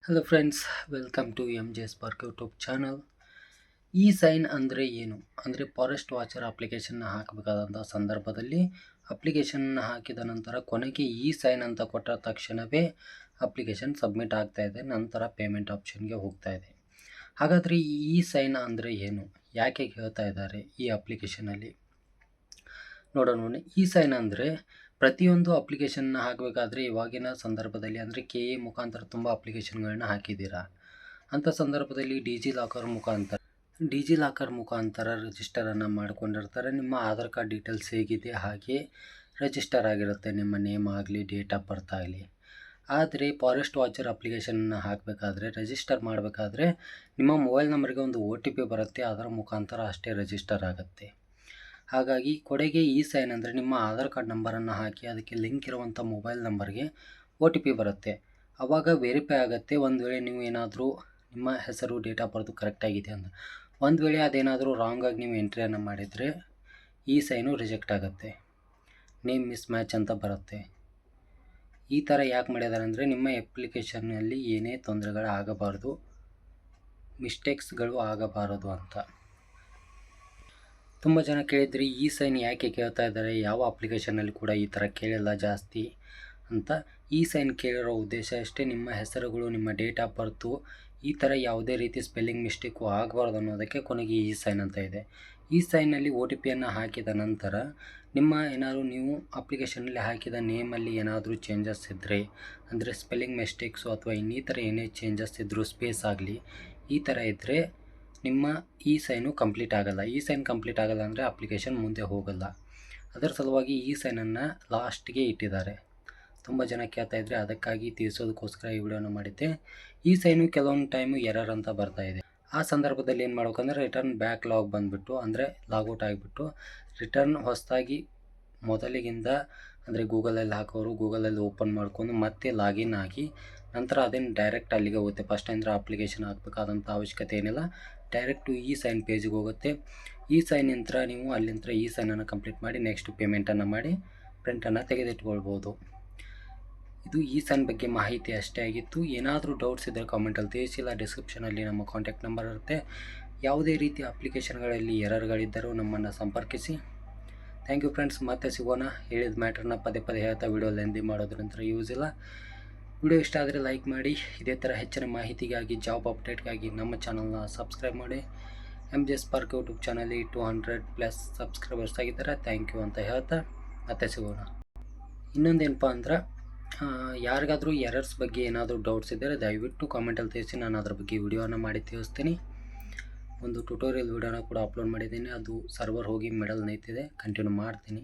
Hello friends, welcome to M J spark YouTube channel. E sign ಅಂದರೆ ಏನು ಅಂದರೆ forest watcher ಅಪ್ಲಿಕೇಶನ್ನ ಹಾಕಬೇಕಾದಂಥ ಸಂದರ್ಭದಲ್ಲಿ ಅಪ್ಲಿಕೇಶನ್ನ ಹಾಕಿದ ನಂತರ ಕೊನೆಗೆ ಇ ಸೈನ್ ಅಂತ ಕೊಟ್ಟ ತಕ್ಷಣವೇ ಅಪ್ಲಿಕೇಶನ್ ಸಬ್ಮಿಟ್ ಆಗ್ತಾ ಇದೆ, ನಂತರ ಪೇಮೆಂಟ್ ಆಪ್ಷನ್ಗೆ ಹೋಗ್ತಾ ಇದೆ. ಹಾಗಾದರೆ ಈ ಇ ಸೈನ್ ಅಂದರೆ ಏನು, ಯಾಕೆ ಹೇಳ್ತಾ ಇದ್ದಾರೆ ಈ ಅಪ್ಲಿಕೇಶನಲ್ಲಿ ನೋಡೋಣ. ಇ ಸೈನ್ ಅಂದರೆ ಪ್ರತಿಯೊಂದು ಅಪ್ಲಿಕೇಶನ್ನ ಹಾಕಬೇಕಾದ್ರೆ ಇವಾಗಿನ ಸಂದರ್ಭದಲ್ಲಿ ಅಂದರೆ ಕೆ ಎ ಮುಖಾಂತರ ತುಂಬ ಅಪ್ಲಿಕೇಶನ್ಗಳನ್ನ ಹಾಕಿದ್ದೀರಾ. ಅಂಥ ಸಂದರ್ಭದಲ್ಲಿ ಡಿಜಿ ಲಾಕರ್ ಮುಖಾಂತರ ರಿಜಿಸ್ಟರನ್ನು ಮಾಡ್ಕೊಂಡಿರ್ತಾರೆ. ನಿಮ್ಮ ಆಧಾರ್ ಕಾರ್ಡ್ ಡೀಟೇಲ್ಸ್ ಹೇಗಿದೆ ಹಾಗೆ ರಿಜಿಸ್ಟರ್ ಆಗಿರುತ್ತೆ, ನಿಮ್ಮ ನೇಮ್ ಆಗಲಿ ಡೇಟ್ ಆಫ್ ಬರ್ತ್ ಆಗಲಿ. ಆದರೆ ಫಾರೆಸ್ಟ್ ವಾಚರ್ ಅಪ್ಲಿಕೇಶನ್ನ ಹಾಕಬೇಕಾದ್ರೆ ರಿಜಿಸ್ಟರ್ ಮಾಡಬೇಕಾದ್ರೆ ನಿಮ್ಮ ಮೊಬೈಲ್ ನಂಬರ್ಗೆ ಒಂದು OTP ಬರುತ್ತೆ, ಅದರ ಮುಖಾಂತರ ಅಷ್ಟೇ ರಿಜಿಸ್ಟರ್ ಆಗುತ್ತೆ. ಹಾಗಾಗಿ ಕೊನೆಗೆ ಇ ಸೈನ್ ಅಂದರೆ ನಿಮ್ಮ ಆಧಾರ್ ಕಾರ್ಡ್ ನಂಬರನ್ನು ಹಾಕಿ ಅದಕ್ಕೆ ಲಿಂಕ್ ಇರುವಂಥ ಮೊಬೈಲ್ ನಂಬರ್ಗೆ OTP ಬರುತ್ತೆ. ಆವಾಗ ವೆರಿಫೈ ಆಗುತ್ತೆ. ಒಂದು ವೇಳೆ ನೀವು ಏನಾದರೂ ನಿಮ್ಮ ಹೆಸರು ಡೇಟ್ ಆಫ್ ಬರ್ತ್ ಕರೆಕ್ಟಾಗಿದೆ ಅಂತ, ಒಂದು ವೇಳೆ ಅದೇನಾದರೂ ರಾಂಗಾಗಿ ನೀವು ಎಂಟ್ರಿಯನ್ನು ಮಾಡಿದರೆ ಇ ಸೈನು ರಿಜೆಕ್ಟ್ ಆಗುತ್ತೆ, ನೇಮ್ ಮಿಸ್ ಮ್ಯಾಚ್ ಅಂತ ಬರುತ್ತೆ. ಈ ಥರ ಯಾಕೆ ಮಾಡಿದ್ದಾರೆ ಅಂದರೆ ನಿಮ್ಮ ಅಪ್ಲಿಕೇಶನ್ನಲ್ಲಿ ಏನೇ ತೊಂದರೆಗಳು ಆಗಬಾರ್ದು, ಮಿಸ್ಟೇಕ್ಸ್ಗಳು ಆಗಬಾರದು ಅಂತ. ತುಂಬ ಜನ ಕೇಳಿದರೆ ಇ ಸೈನ್ ಯಾಕೆ ಕೇಳ್ತಾ ಇದ್ದಾರೆ, ಯಾವ ಅಪ್ಲಿಕೇಶನಲ್ಲಿ ಕೂಡ ಈ ಥರ ಕೇಳಿಲ್ಲ ಜಾಸ್ತಿ ಅಂತ. ಇ ಸೈನ್ ಕೇಳಿರೋ ಉದ್ದೇಶ ಅಷ್ಟೇ, ನಿಮ್ಮ ಹೆಸರುಗಳು, ನಿಮ್ಮ ಡೇಟ್ ಆಫ್ ಬರ್ತು ಈ ಥರ ಯಾವುದೇ ರೀತಿ ಸ್ಪೆಲ್ಲಿಂಗ್ ಮಿಸ್ಟೇಕು ಆಗಬಾರ್ದು ಅನ್ನೋದಕ್ಕೆ ಕೊನೆಗೆ ಇ ಸೈನ್ ಅಂತ ಇದೆ. ಈ ಸೈನಲ್ಲಿ OTPಯನ್ನು ಹಾಕಿದ ನಂತರ ನಿಮ್ಮ ಏನಾದರೂ ನೀವು ಅಪ್ಲಿಕೇಶನಲ್ಲಿ ಹಾಕಿದ ನೇಮಲ್ಲಿ ಏನಾದರೂ ಚೇಂಜಸ್ ಇದ್ದರೆ ಅಂದರೆ ಸ್ಪೆಲ್ಲಿಂಗ್ ಮಿಸ್ಟೇಕ್ಸು ಅಥವಾ ಇನ್ನಿತರ ಏನೇ ಚೇಂಜಸ್ ಇದ್ದರೂ ಸ್ಪೇಸ್ ಆಗಲಿ ಈ ಥರ ಇದ್ದರೆ ನಿಮ್ಮ ಇ ಸೈನು ಕಂಪ್ಲೀಟ್ ಆಗಲ್ಲ. ಇ ಸೈನ್ ಕಂಪ್ಲೀಟ್ ಆಗಲ್ಲ ಅಂದರೆ ಅಪ್ಲಿಕೇಶನ್ ಮುಂದೆ ಹೋಗಲ್ಲ. ಅದರ ಸಲುವಾಗಿ ಇ ಸೈನನ್ನು ಲಾಸ್ಟ್ಗೆ ಇಟ್ಟಿದ್ದಾರೆ. ತುಂಬ ಜನ ಕೇಳ್ತಾ ಇದ್ದರೆ ಅದಕ್ಕಾಗಿ ತಿಳಿಸೋದಕ್ಕೋಸ್ಕರ ಈ ವಿಡಿಯೋನ ಮಾಡಿದ್ದೆ. ಇ ಸೈನು ಕೆಲವೊಂದು ಟೈಮು ಎರರ್ ಅಂತ ಬರ್ತಾ ಇದೆ. ಆ ಸಂದರ್ಭದಲ್ಲಿ ಏನು ಮಾಡ್ಬೇಕಂದ್ರೆ ರಿಟರ್ನ್ ಬ್ಯಾಕ್ ಲಾಗ್ ಬಂದುಬಿಟ್ಟು ಅಂದರೆ ಲಾಗೌಟ್ ಆಗಿಬಿಟ್ಟು ರಿಟರ್ನ್ ಹೊಸದಾಗಿ ಮೊದಲಿಗಿಂದ ಅಂದರೆ ಗೂಗಲಲ್ಲಿ ಹಾಕೋರು ಗೂಗಲಲ್ಲಿ ಓಪನ್ ಮಾಡ್ಕೊಂಡು ಮತ್ತೆ ಲಾಗಿನ್ ಆಗಿ ನಂತರ ಅದೇನು ಡೈರೆಕ್ಟ್ ಅಲ್ಲಿಗೆ ಹೋಗುತ್ತೆ. ಫಸ್ಟ್ ಅಂದರೆ ಅಪ್ಲಿಕೇಶನ್ ಹಾಕಬೇಕಾದಂಥ ಅವಶ್ಯಕತೆ ಏನಿಲ್ಲ, ಡೈರೆಕ್ಟು ಇ ಸೈನ್ ಪೇಜ್ಗೆ ಹೋಗುತ್ತೆ. ಇ ಸೈನ್ ನಂತರ ನೀವು ಅಲ್ಲಿಂದ ಇ ಸೈನನ್ನು ಕಂಪ್ಲೀಟ್ ಮಾಡಿ ನೆಕ್ಸ್ಟ್ ಪೇಮೆಂಟನ್ನು ಮಾಡಿ ಪ್ರಿಂಟನ್ನು ತೆಗೆದಿಟ್ಕೊಳ್ಬೋದು. ಇದು ಇ ಸೈನ್ ಬಗ್ಗೆ ಮಾಹಿತಿ ಅಷ್ಟೇ ಆಗಿತ್ತು. ಏನಾದರೂ ಡೌಟ್ಸ್ ಇದ್ದರೆ ಕಾಮೆಂಟಲ್ಲಿ ತಿಳಿಸಿಲ್ಲ. ಡಿಸ್ಕ್ರಿಪ್ಷನಲ್ಲಿ ನಮ್ಮ ಕಾಂಟ್ಯಾಕ್ಟ್ ನಂಬರ್ ಇರುತ್ತೆ. ಯಾವುದೇ ರೀತಿಯ ಅಪ್ಲಿಕೇಶನ್ಗಳಲ್ಲಿ ಎರರ್ಗಳಿದ್ದರೂ ನಮ್ಮನ್ನು ಸಂಪರ್ಕಿಸಿ. ಥ್ಯಾಂಕ್ ಯು ಫ್ರೆಂಡ್ಸ್, ಮತ್ತೆ ಸಿಗೋಣ. ಹೇಳಿದ ಮ್ಯಾಟ್ರನ್ನ ಪದೇ ಪದೇ ಹೇಳ್ತಾ ವಿಡಿಯೋ ಲೆಂದಿ ಮಾಡೋದ್ರಿಂದ ಯೂಸ್ ಇಲ್ಲ. ವಿಡಿಯೋ ಇಷ್ಟ ಆದರೆ ಲೈಕ್ ಮಾಡಿ. ಇದೇ ಥರ ಹೆಚ್ಚಿನ ಮಾಹಿತಿಗಾಗಿ, ಜಾಬ್ ಅಪ್ಡೇಟ್ಗಾಗಿ ನಮ್ಮ ಚಾನಲ್ನ ಸಬ್ಸ್ಕ್ರೈಬ್ ಮಾಡಿ. ಎಮ್ ಜೆ ಸ್ಪಾರ್ಕ್ ಯೂಟ್ಯೂಬ್ ಚಾನಲ್ಲಿ 200+ ಸಬ್ಸ್ಕ್ರೈಬರ್ಸ್ ಆಗಿದ್ದಾರೆ. ಥ್ಯಾಂಕ್ ಯು ಅಂತ ಹೇಳ್ತಾ ಮತ್ತೆ ಸಿಗೋಣ. ಇನ್ನೊಂದೇನಪ್ಪ ಅಂದ್ರೆ ಯಾರಿಗಾದರೂ ಎರರ್ಸ್ ಬಗ್ಗೆ ಏನಾದರೂ ಡೌಟ್ಸ್ ಇದ್ದರೆ ದಯವಿಟ್ಟು ಕಾಮೆಂಟಲ್ಲಿ ತಿಳಿಸಿ, ನಾನು ಅದ್ರ ಬಗ್ಗೆ ವಿಡಿಯೋನ ಮಾಡಿ ತಿಳಿಸ್ತೀನಿ. ಒಂದು ಟ್ಯುಟೋರಿಯಲ್ ವಿಡಿಯೋನ ಕೂಡ ಅಪ್ಲೋಡ್ ಮಾಡಿದ್ದೀನಿ, ಅದು ಸರ್ವರ್ ಹೋಗಿ ಮಿಡಲ್ ನಿಂತಿದೆ, ಕಂಟಿನ್ಯೂ ಮಾಡ್ತೀನಿ.